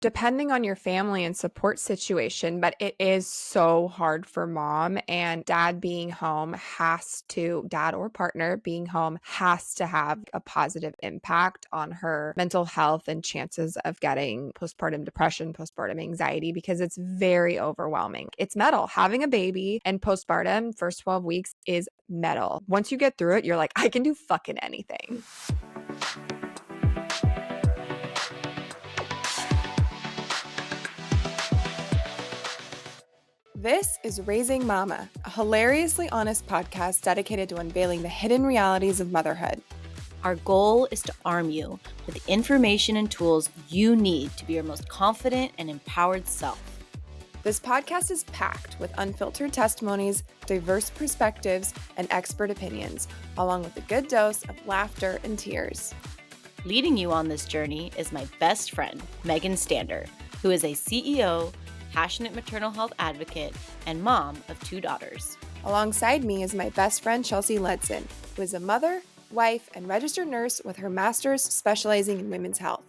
depending on your family and support situation, but it is so hard for mom, and dad or partner being home has to have a positive impact on her mental health and chances of getting postpartum depression, postpartum anxiety, because it's very overwhelming. It's metal. Having a baby and postpartum first 12 weeks is metal. Once you get through it, you're like, I can do fucking anything. This is Raising Mama, a hilariously honest podcast dedicated to unveiling the hidden realities of motherhood. Our goal is to arm you with the information and tools you need to be your most confident and empowered self. This podcast is packed with unfiltered testimonies, diverse perspectives, and expert opinions, along with a good dose of laughter and tears. Leading you on this journey is my best friend, Megan Stander, who is a CEO, passionate maternal health advocate, and mom of 2 daughters. Alongside me is my best friend, Chelsea Ledson, who is a mother, wife, and registered nurse with her master's specializing in women's health.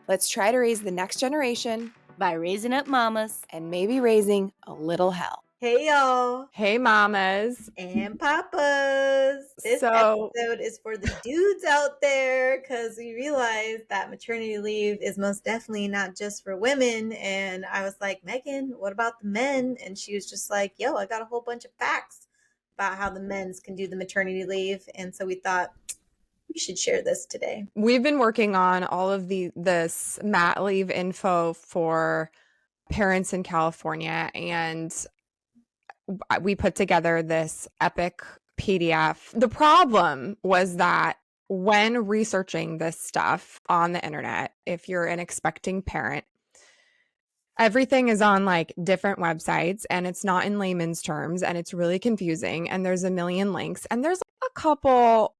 Let's try to raise the next generation by raising up mamas and maybe raising a little hell. Hey, y'all. Hey, mamas. And papas. This episode is for the dudes out there because we realized that maternity leave is most definitely not just for women. And I was like, Megan, what about the men? And she was just like, yo, I got a whole bunch of facts about how the men's can do the maternity leave. And so we thought we should share this today. We've been working on all of this mat leave info for parents in California, and we put together this epic PDF. The problem was that when researching this stuff on the internet, if you're an expecting parent, everything is on like different websites and it's not in layman's terms and it's really confusing and there's a million links and there's a couple,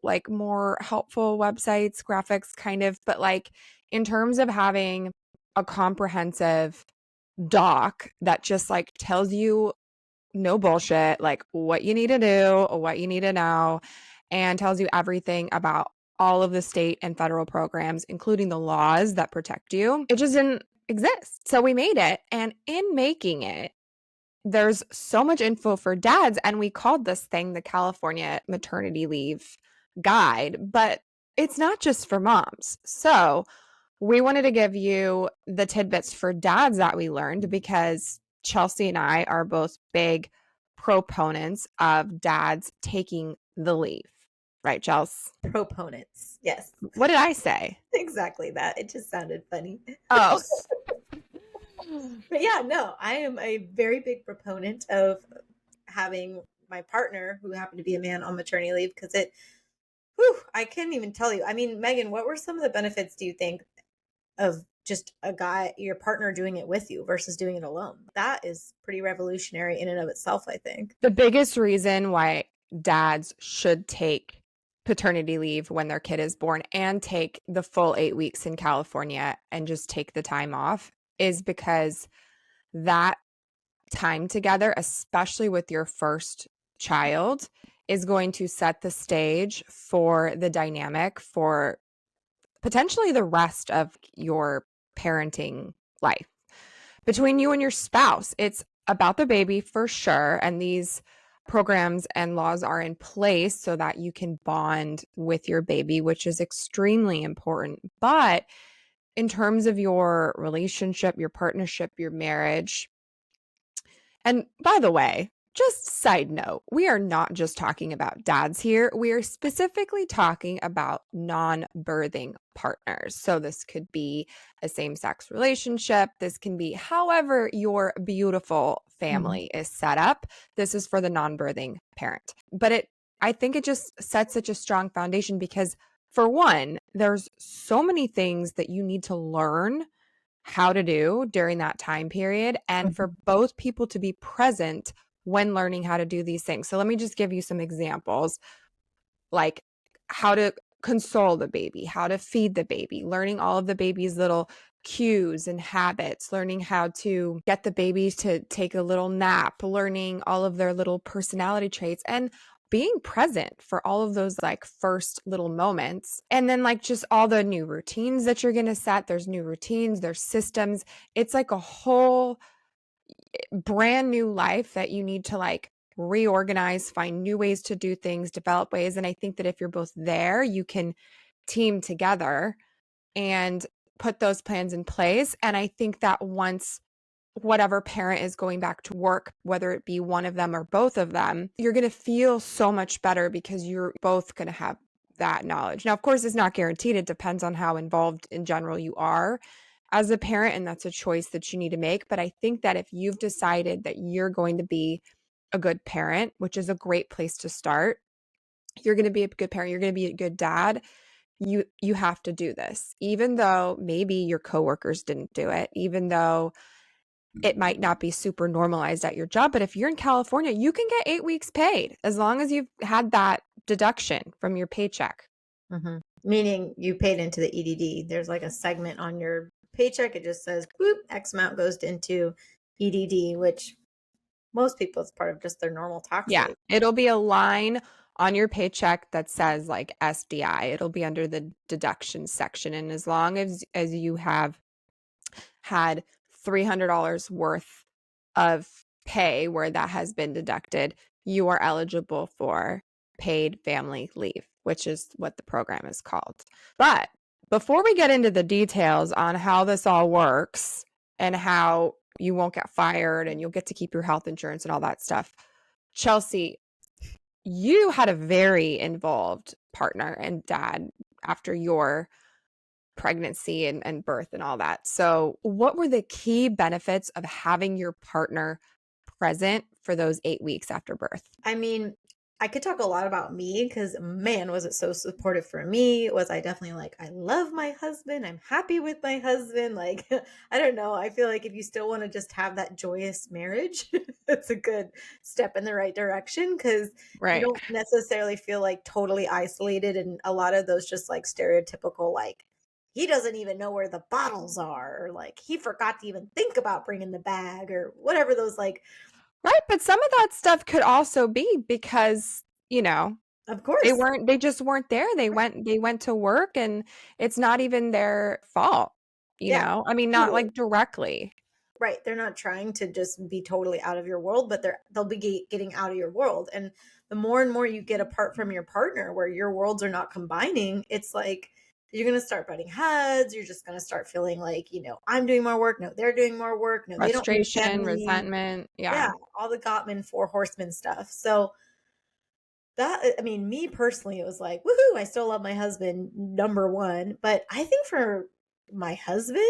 like more helpful websites, graphics kind of, but like in terms of having a comprehensive doc that just like tells you no bullshit, like what you need to do, what you need to know, and tells you everything about all of the state and federal programs, including the laws that protect you. It just didn't exist. So we made it. And in making it, there's so much info for dads. And we called this thing the California Maternity Leave Guide, but it's not just for moms. So we wanted to give you the tidbits for dads that we learned because Chelsea and I are both big proponents of dads taking the leave. Right, Chelsea? Proponents, yes. What did I say? Exactly that. It just sounded funny. Oh. But yeah, no, I am a very big proponent of having my partner, who happened to be a man, on maternity leave because I can't even tell you. I mean, Megan, what were some of the benefits, do you think, of just a guy, your partner, doing it with you versus doing it alone? That is pretty revolutionary in and of itself, I think. The biggest reason why dads should take paternity leave when their kid is born and take the full 8 weeks in California and just take the time off is because that time together, especially with your first child, is going to set the stage for the dynamic for potentially the rest of your parenting life. Between you and your spouse, it's about the baby for sure. And these programs and laws are in place so that you can bond with your baby, which is extremely important. But in terms of your relationship, your partnership, your marriage, and by the way, just side note, we are not just talking about dads here. We are specifically talking about non-birthing partners. So this could be a same-sex relationship. This can be however your beautiful family is set up. This is for the non-birthing parent. But I think it just sets such a strong foundation because, for one, there's so many things that you need to learn how to do during that time period, and for both people to be present when learning how to do these things. So let me just give you some examples, like how to console the baby, how to feed the baby, learning all of the baby's little cues and habits, learning how to get the baby to take a little nap, learning all of their little personality traits, and being present for all of those like first little moments. And then like just all the new routines that you're going to set. There's new routines, there's systems. It's like a whole brand new life that you need to like reorganize, find new ways to do things, develop ways. And I think that if you're both there, you can team together and put those plans in place. And I think that once whatever parent is going back to work, whether it be one of them or both of them, you're going to feel so much better because you're both going to have that knowledge. Now, of course, it's not guaranteed. It depends on how involved in general you are as a parent, and that's a choice that you need to make. But I think that if you've decided that you're going to be a good parent, which is a great place to start, you're going to be a good parent, you're going to be a good dad, you have to do this. Even though maybe your coworkers didn't do it, even though it might not be super normalized at your job, but if you're in California, you can get 8 weeks paid as long as you've had that deduction from your paycheck. Mm-hmm. Meaning you paid into the EDD. There's like a segment on your paycheck. It just says, boop, X amount goes into EDD, which most people, it's part of just their normal tax Yeah, rate. it'll be a line on your paycheck that says like SDI. It'll be under the deduction section. And as long as you have had $300 worth of pay where that has been deducted, you are eligible for paid family leave, which is what the program is called. But before we get into the details on how this all works and how you won't get fired and you'll get to keep your health insurance and all that stuff, Chelsea, you had a very involved partner and dad after your pregnancy and birth and all that. So, what were the key benefits of having your partner present for those 8 weeks after birth? I mean, I could talk a lot about me because, man, was it so supportive for me? Was I definitely like, I love my husband. I'm happy with my husband. Like, I don't know. I feel like if you still want to just have that joyous marriage, it's a good step in the right direction because you Right. don't necessarily feel like totally isolated. And a lot of those just like stereotypical, like, he doesn't even know where the bottles are, or like, he forgot to even think about bringing the bag, or whatever those like, Right, but some of that stuff could also be because, of course. they just weren't there. They went to work and it's not even their fault, Yeah, I mean, not totally. like directly. Right. They're not trying to just be totally out of your world, but they'll be getting out of your world. And the more and more you get apart from your partner where your worlds are not combining, it's like you're going to start butting heads. You're just going to start feeling like, I'm doing more work. No, they're doing more work. No, they don't understand Frustration, me. resentment. Yeah, Yeah. all the Gottman four horsemen stuff. So that, I mean, me personally, it was like, woohoo, I still love my husband, number one. But I think for my husband,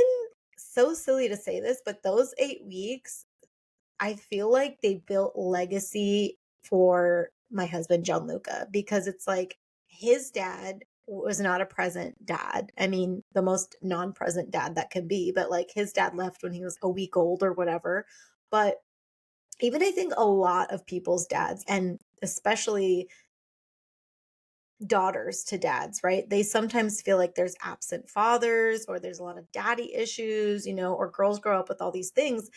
so silly to say this, but those 8 weeks, I feel like they built legacy for my husband, Gianluca, because it's like his dad was not a present dad. I mean, the most non present dad that could be, but like his dad left when he was a week old or whatever. But even I think a lot of people's dads, and especially daughters to dads, right? They sometimes feel like there's absent fathers or there's a lot of daddy issues, or girls grow up with all these things.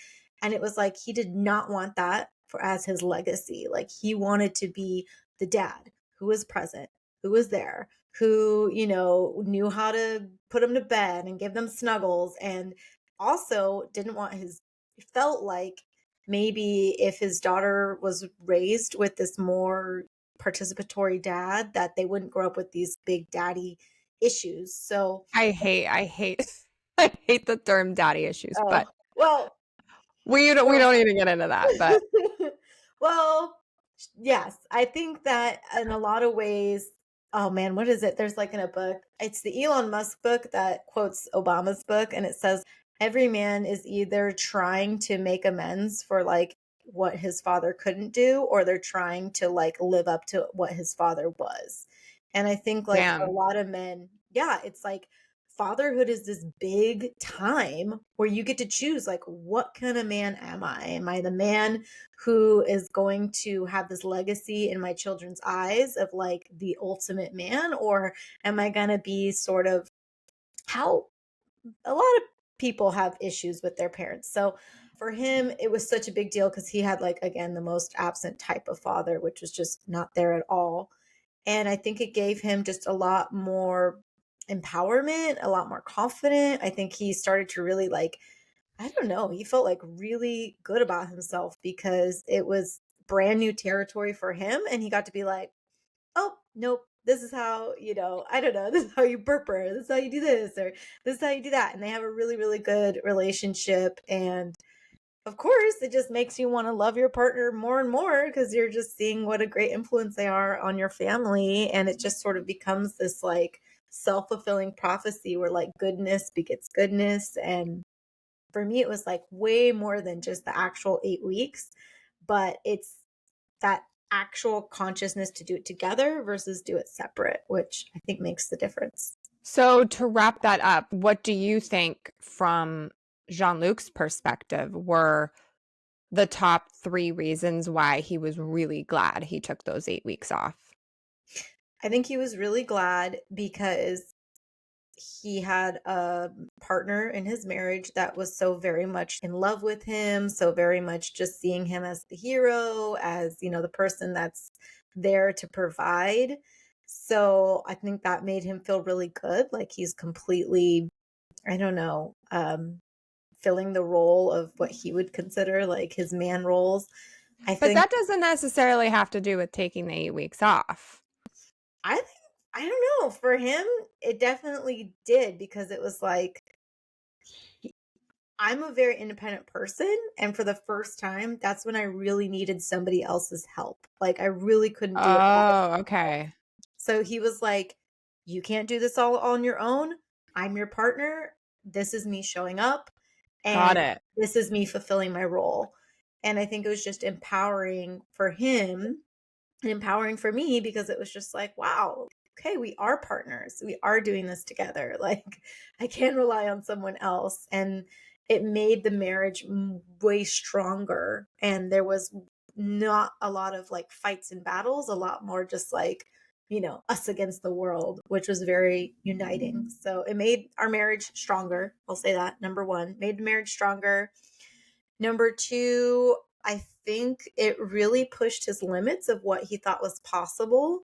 And it was like he did not want that for as his legacy. Like he wanted to be the dad who was present, who was there, who, knew how to put them to bed and give them snuggles, and also didn't want felt like maybe if his daughter was raised with this more participatory dad, that they wouldn't grow up with these big daddy issues. So, I hate I hate the term daddy issues, oh, but well, we don't need to get into that, but well, yes, I think that in a lot of ways, oh man, what is it? There's like in a book, it's the Elon Musk book that quotes Obama's book, and it says every man is either trying to make amends for like what his father couldn't do, or they're trying to like live up to what his father was. And I think like a damn. lot of men, yeah, it's like fatherhood is this big time where you get to choose like what kind of man am I? Am I the man who is going to have this legacy in my children's eyes of like the ultimate man, or am I going to be sort of how a lot of people have issues with their parents? So for him, it was such a big deal because he had, like, again, the most absent type of father, which was just not there at all. And I think it gave him just a lot more empowerment, a lot more confident. I think he started to really, like, I don't know, he felt like really good about himself because it was brand new territory for him. And he got to be like, oh, nope, this is how, I don't know, this is how you burp, or this is how you do this, or this is how you do that. And they have a really, really good relationship. And of course, it just makes you want to love your partner more and more because you're just seeing what a great influence they are on your family. And it just sort of becomes this like self-fulfilling prophecy where like goodness begets goodness. And for me, it was like way more than just the actual 8 weeks, but it's that actual consciousness to do it together versus do it separate, which I think makes the difference. So to wrap that up, what do you think from Jean-Luc's perspective were the top 3 reasons why he was really glad he took those 8 weeks off? I think he was really glad because he had a partner in his marriage that was so very much in love with him, so very much just seeing him as the hero, as, the person that's there to provide. So I think that made him feel really good. Like he's completely, I don't know, filling the role of what he would consider like his man roles. I But think, that doesn't necessarily have to do with taking the 8 weeks off. I think, I don't know. For him, it definitely did because it was like, I'm a very independent person, and for the first time, that's when I really needed somebody else's help. Like, I really couldn't do it all. Oh, okay. So he was like, "You can't do this all on your own. I'm your partner. This is me showing up, Got and it. this is me fulfilling my role." And I think it was just empowering for him and empowering for me because it was just like, wow, okay, we are partners. We are doing this together. Like, I can rely on someone else. And it made the marriage way stronger. And there was not a lot of like fights and battles, a lot more just like, us against the world, which was very uniting. So it made our marriage stronger. I'll say that. Number one, made the marriage stronger. Number two, I think it really pushed his limits of what he thought was possible.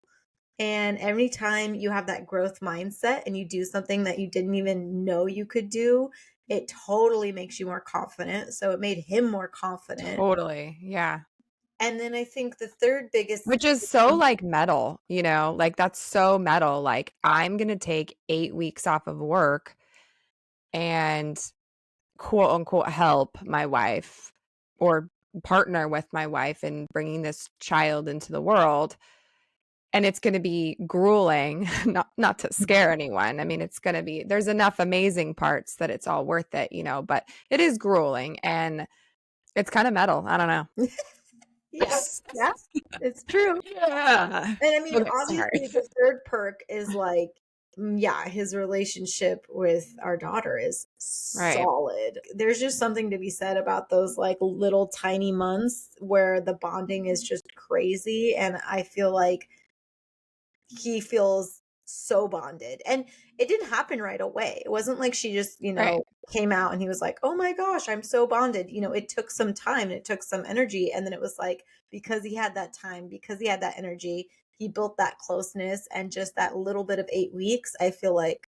And every time you have that growth mindset and you do something that you didn't even know you could do, it totally makes you more confident. So it made him more confident. Totally. Yeah. And then I think the third biggest Which is so like metal, like that's so metal. Like I'm going to take 8 weeks off of work and quote unquote help my wife or partner with my wife in bringing this child into the world. And it's going to be grueling, not to scare anyone. I mean, it's going to be, there's enough amazing parts that it's all worth it, but it is grueling and it's kind of metal. I don't know. yeah, yeah, it's true. Yeah. And I mean, Okay, sorry. obviously, the third perk is like, yeah, his relationship with our daughter is Right. solid. There's just something to be said about those like little tiny months where the bonding is just crazy. And I feel like he feels so bonded. And it didn't happen right away. It wasn't like she just, Right. came out and he was like, "Oh my gosh, I'm so bonded." It took some time, it took some energy. And then it was like, because he had that time, because he had that energy, he built that closeness. And just that little bit of 8 weeks, I feel like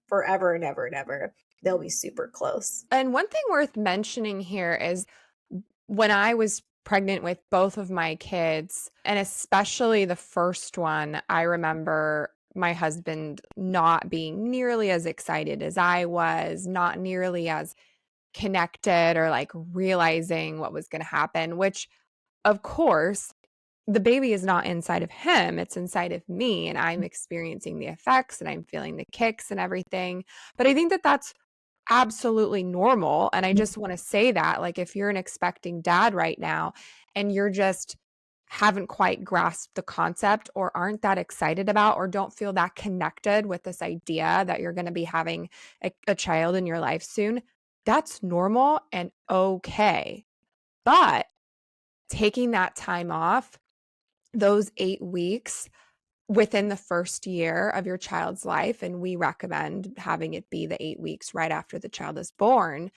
forever and ever and ever, they'll be super close. And one thing worth mentioning here is when I was pregnant with both of my kids, and especially the first one, I remember my husband not being nearly as excited as I was, not nearly as connected or like realizing what was going to happen, which of course, the baby is not inside of him, it's inside of me, and I'm experiencing the effects and I'm feeling the kicks and everything. But I think that that's absolutely normal. And I just want to say that, like, if you're an expecting dad right now and you're just haven't quite grasped the concept or aren't that excited about or don't feel that connected with this idea that you're going to be having a child in your life soon, that's normal and okay. But taking that time off, those 8 weeks within the first year of your child's life, and we recommend having it be the 8 weeks right after the child is born,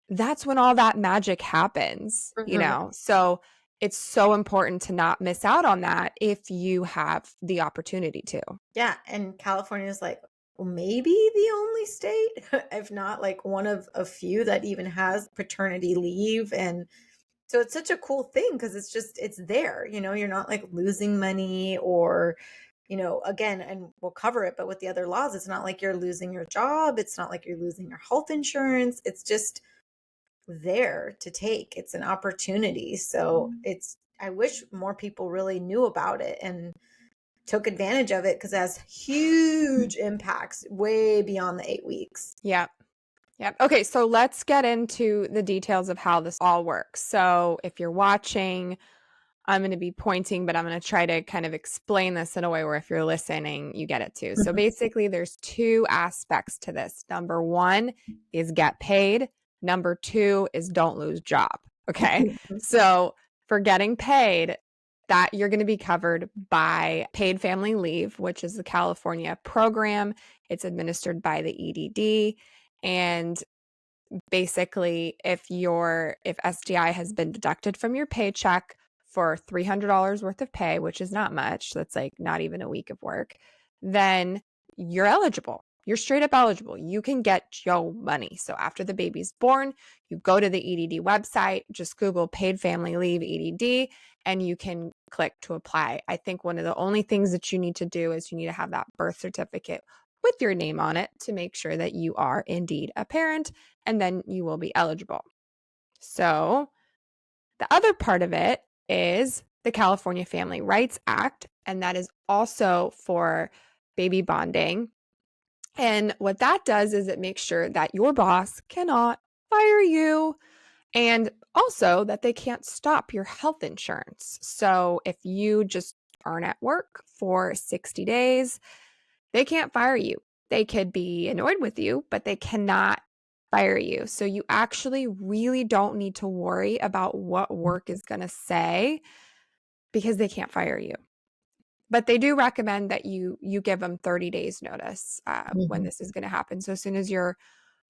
that's when all that magic happens, Mhm. So it's so important to not miss out on that if you have the opportunity to. Yeah, and California is like maybe the only state, if not like one of a few that even has paternity leave. And so it's such a cool thing because it's there, you're not like losing money or, again, and we'll cover it, but with the other laws, it's not like you're losing your job. It's not like you're losing your health insurance. It's just there to take. It's an opportunity. So I wish more people really knew about it and took advantage of it because it has huge impacts way beyond the 8 weeks. Yep. Yep. Okay, so let's get into the details of how this all works. So if you're watching, I'm going to be pointing, but I'm going to try to kind of explain this in a way where if you're listening, you get it too. So Mhm. basically, there's two aspects to this. Number one is get paid. Number two is don't lose job. Okay. So for getting paid, that you're going to be covered by paid family leave, which is the California program. It's administered by the EDD. And basically, if SDI has been deducted from your paycheck for $300 worth of pay, which is not much, that's like not even a week of work, then you're eligible. You're straight up eligible. You can get your money. So after the baby's born, you go to the EDD website, just Google paid family leave EDD, and you can click to apply. I think one of the only things that you need to do is you need to have that birth certificate with your name on it to make sure that you are indeed a parent, and then you will be eligible. So the other part of it is the California Family Rights Act, and that is also for baby bonding. And what that does is it makes sure that your boss cannot fire you and also that they can't stop your health insurance. So if you just aren't at work for 60 days, they can't fire you. They could be annoyed with you, but they cannot fire you. So you actually really don't need to worry about what work is going to say because they can't fire you. But they do recommend that you give them 30 days notice when Mhm. this is going to happen. So as soon as your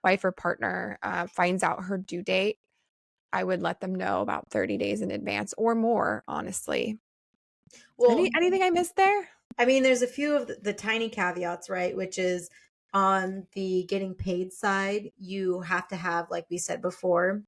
wife or partner finds out her due date, I would let them know about 30 days in advance or more, honestly. Well, Anything I missed there? I mean, there's a few of the tiny caveats, right? Which is on the getting paid side, you have to have, like we said before,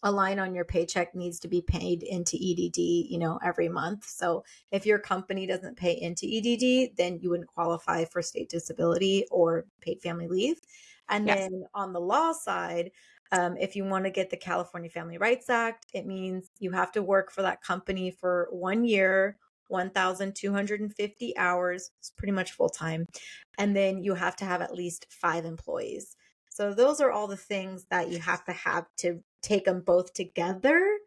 a line on your paycheck needs to be paid into EDD, every month. So if your company doesn't pay into EDD, then you wouldn't qualify for state disability or paid family leave. And Yes. then on the law side, if you want to get the California Family Rights Act, it means you have to work for that company for 1 year, 1,250 hours. It's pretty much full time. And then you have to have at least 5 employees. So those are all the things that you have to take them both together.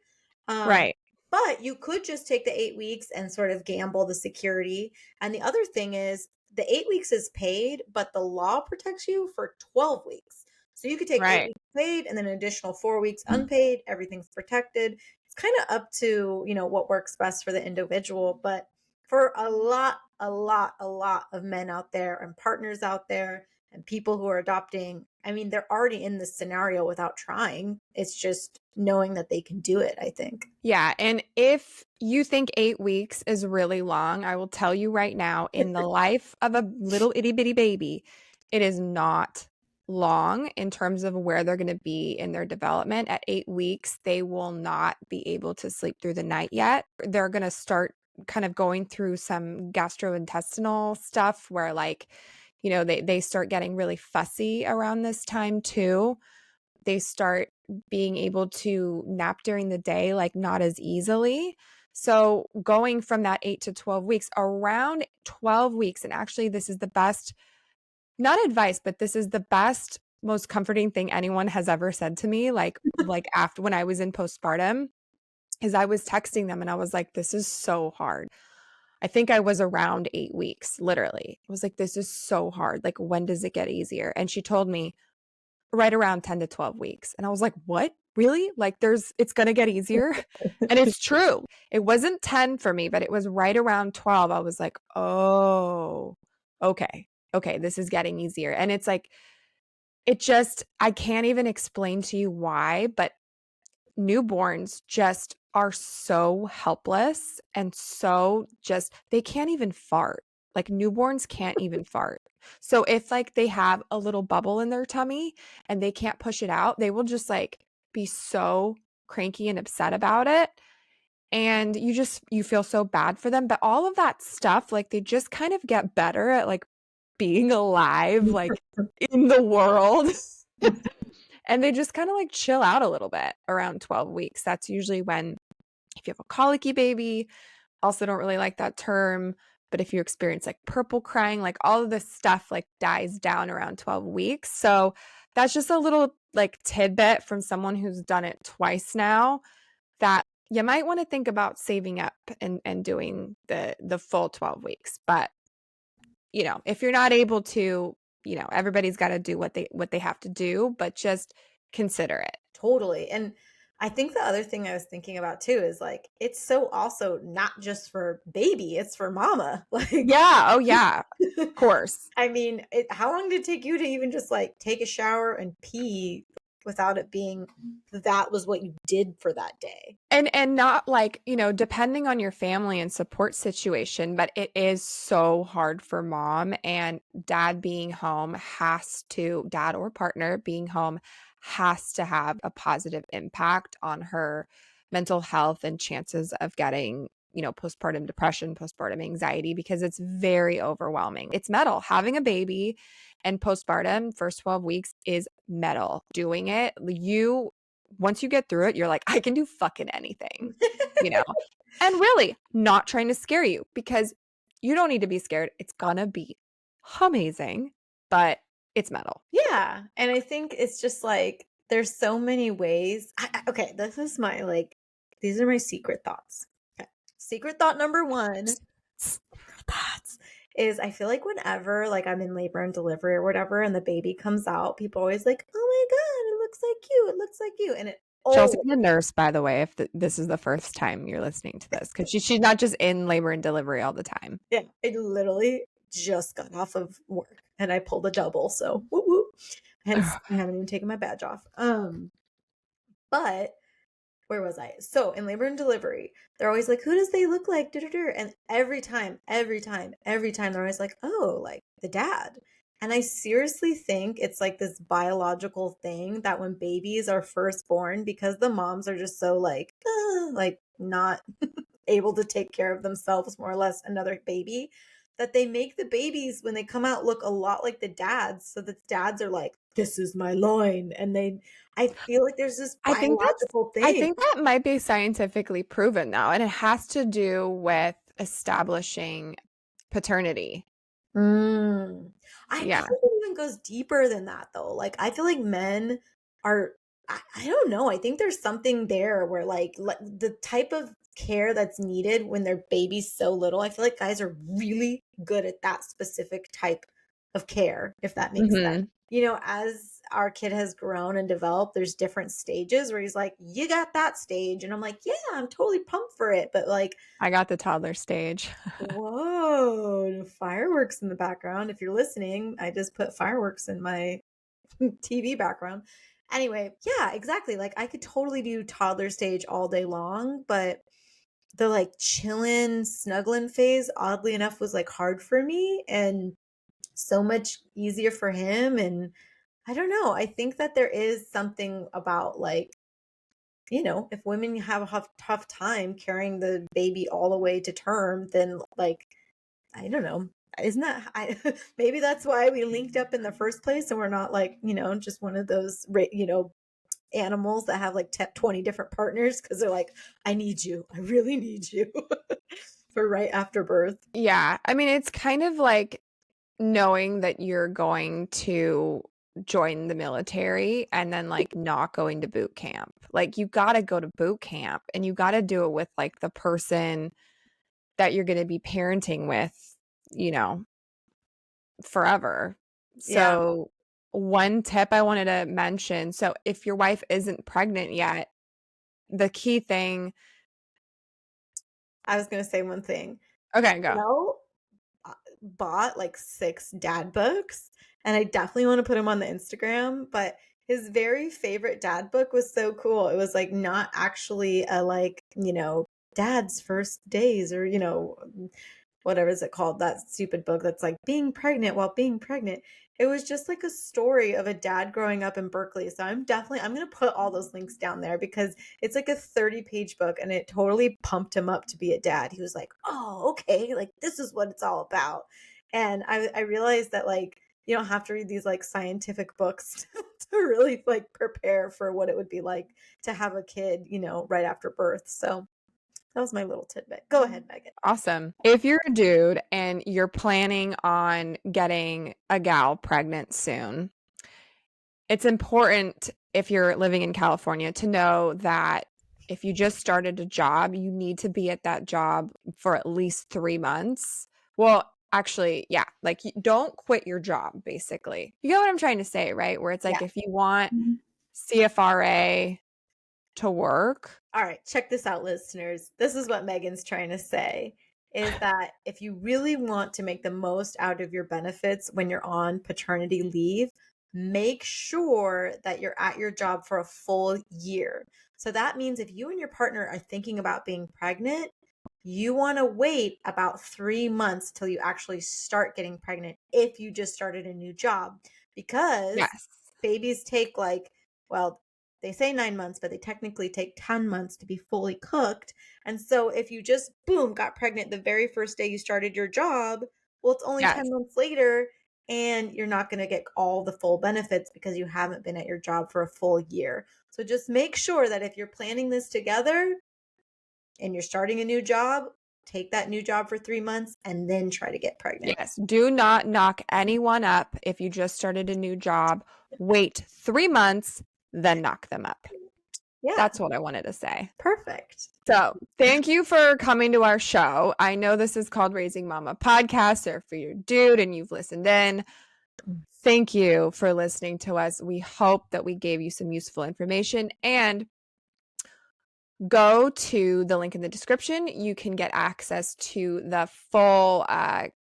Um, Right. but you could just take the 8 weeks and sort of gamble the security. And the other thing is the 8 weeks is paid, but the law protects you for 12 weeks. So you could take eight Right. weeks paid and then an additional 4 weeks unpaid. Everything's protected. It's kind of up to, what works best for the individual. But for a lot of men out there and partners out there and people who are adopting, I mean, they're already in this scenario without trying. It's just knowing that they can do it, I think. Yeah. And if you think 8 weeks is really long, I will tell you right now, in the life of a little itty bitty baby, it is not long in terms of where they're going to be in their development. At 8 weeks, they will not be able to sleep through the night yet. They're going to start kind of going through some gastrointestinal stuff where, like, they start getting really fussy around this time too. They start being able to nap during the day, like not as easily. So going from that 8 to 12 weeks, around 12 weeks, and actually this is the best, not advice, but this is the best, most comforting thing anyone has ever said to me, like after when I was in postpartum, is I was texting them and I was like, this is so hard. I think I was around 8 weeks, literally. I was like, this is so hard. Like, when does it get easier? And she told me, right around 10 to 12 weeks. And I was like, what? Really? Like it's going to get easier. And it's true. It wasn't 10 for me, but it was right around 12. I was like, oh, okay. Okay. This is getting easier. And it's like, I can't even explain to you why, but newborns just are so helpless and so just they can't even fart. Like newborns can't even fart. So if like they have a little bubble in their tummy and they can't push it out, they will just like be so cranky and upset about it. And you feel so bad for them, but all of that stuff like they just kind of get better at like being alive like in the world. And they just kind of like chill out a little bit around 12 weeks. That's usually when, if you have a colicky baby, also don't really like that term, but if you experience like purple crying, like all of this stuff like dies down around 12 weeks. So that's just a little like tidbit from someone who's done it twice now that you might want to think about saving up and doing the full 12 weeks. But if you're not able to, everybody's got to do what they have to do, but just consider it. Totally. And I think the other thing I was thinking about too is like it's so also not just for baby, it's for mama. Like Yeah, oh yeah. Of course. I mean, how long did it take you to even just like take a shower and pee without it being that was what you did for that day? And not like, depending on your family and support situation, but it is so hard for mom, and dad or partner being home has to have a positive impact on her mental health and chances of getting, postpartum depression, postpartum anxiety, because it's very overwhelming. It's metal. Having a baby and postpartum first 12 weeks is metal. Doing it, once you get through it, you're like, I can do fucking anything, you know? And really not trying to scare you, because you don't need to be scared. It's gonna be amazing, but it's metal. Yeah. And I think it's just like there's so many ways. Okay, these are my secret thoughts. Okay. Secret thought number one thoughts is I feel like whenever like I'm in labor and delivery or whatever and the baby comes out, people always like, oh my God, it looks like you. It looks like you. And it Chelsea's a nurse, by the way, if this is the first time you're listening to this, because she's not just in labor and delivery all the time. Yeah, I literally just got off of work and I pulled a double. So woo woo. Hence I haven't even taken my badge off. But where was I? So in labor and delivery, they're always like, who does they look like? And every time, they're always like, oh, like the dad. And I seriously think it's like this biological thing that when babies are first born, because the moms are just so like not able to take care of themselves, more or less, another baby, that they make the babies when they come out look a lot like the dads. So the dads are like, this is my line. And I feel like there's this biological I thing. think that might be scientifically proven though, and it has to do with establishing paternity. I Yeah. feel like it even goes deeper than that though. Like I feel like men are I don't know. I think there's something there where like the type of care that's needed when their baby's so little, I feel like guys are really good at that specific type of care, if that makes sense. Mhm. As our kid has grown and developed, there's different stages where he's like, you got that stage. And I'm like, yeah, I'm totally pumped for it. But like, I got the toddler stage. whoa, fireworks in the background. If you're listening, I just put fireworks in my TV background. Anyway, yeah, exactly. Like I could totally do toddler stage all day long, but the like chillin', snuggling phase, oddly enough, was like hard for me and so much easier for him. And I don't know. I think that there is something about like, if women have a tough time carrying the baby all the way to term, then like, I don't know. Isn't that maybe that's why we linked up in the first place and we're not like, just one of those, animals that have like 20 different partners because they're like, I need you. I really need you for right after birth. Yeah. I mean, it's kind of like knowing that you're going to join the military and then like not going to boot camp. Like you got to go to boot camp and you got to do it with like the person that you're going to be parenting with, you know, forever. Yeah. So one tip I wanted to mention, so if your wife isn't pregnant yet, the key thing. I was going to say one thing. Okay, go. Bought like 6 dad books and I definitely want to put him on the Instagram, but his very favorite dad book was so cool. It was like not actually a like, dad's first days or, whatever is it called? That stupid book that's like being pregnant while being pregnant. It was just like a story of a dad growing up in Berkeley. So I'm going to put all those links down there because it's like a 30-page book and it totally pumped him up to be a dad. He was like, oh, okay, like this is what it's all about. And I realized that like you don't have to read these like scientific books to really like prepare for what it would be like to have a kid, right after birth. So that was my little tidbit. Go ahead, Megan. Awesome. If you're a dude and you're planning on getting a gal pregnant soon, it's important if you're living in California to know that if you just started a job, you need to be at that job for at least 3 months. Well, actually, yeah, like don't quit your job, basically. You get what I'm trying to say, right? Where it's like Yeah. if you want CFRA to work. All right, check this out, listeners. This is what Megan's trying to say is that if you really want to make the most out of your benefits when you're on paternity leave, make sure that you're at your job for a full year. So that means if you and your partner are thinking about being pregnant, you want to wait about 3 months till you actually start getting pregnant if you just started a new job because Yes. babies take like, well, they say 9 months, but they technically take 10 months to be fully cooked. And so if you just, boom, got pregnant the very first day you started your job, well, it's only Yes. 10 months later and you're not going to get all the full benefits because you haven't been at your job for a full year. So just make sure that if you're planning this together and you're starting a new job, take that new job for 3 months and then try to get pregnant. Yes. Do not knock anyone up if you just started a new job. Wait 3 months, then knock them up. Yeah. That's what I wanted to say. Perfect. So thank you for coming to our show. I know this is called Raising Mama Podcast, or for your dude and you've listened in. Thank you for listening to us. We hope that we gave you some useful information, and go to the link in the description. You can get access to the full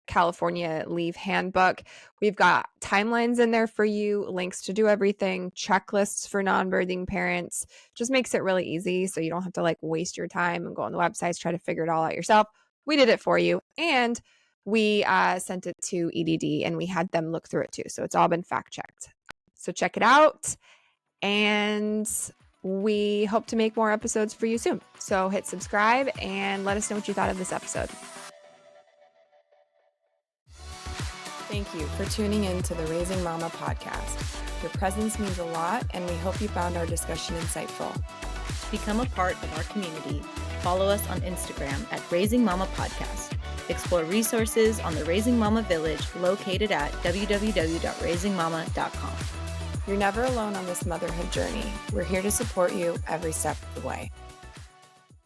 California Leave Handbook. We've got timelines in there for you, links to do everything, checklists for non-birthing parents. Just makes it really easy so you don't have to like waste your time and go on the websites, try to figure it all out yourself. We did it for you, and we sent it to EDD and we had them look through it too. So it's all been fact checked. So check it out, and we hope to make more episodes for you soon. So hit subscribe and let us know what you thought of this episode. Thank you for tuning in to the Raising Mama podcast. Your presence means a lot, and we hope you found our discussion insightful. To become a part of our community, follow us on Instagram at Raising Mama Podcast. Explore resources on the Raising Mama Village located at www.raisingmama.com. You're never alone on this motherhood journey. We're here to support you every step of the way.